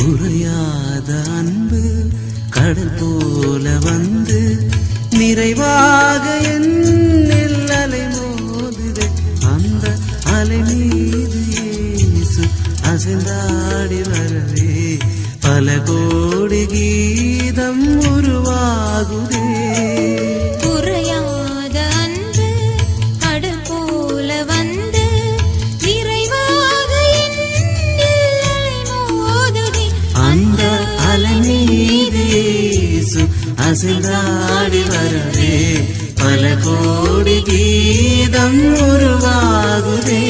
குறையாத அன்பு கடல் போல வந்து நிறைவாக என்னில் அலை மோதுதே. அந்த அலை மீது இயேசு அசைந்தாடி வரவே பல கோடி கீதம் உருவாகுதே. குறையாத அன்பு கடல் போல வந்து நிறைவாக என்னில் அலை மோதுதே. அந்த அலை மீது இயேசு அசைந்தாடி வரவே பல கோடி கீதம் உருவாகுதே.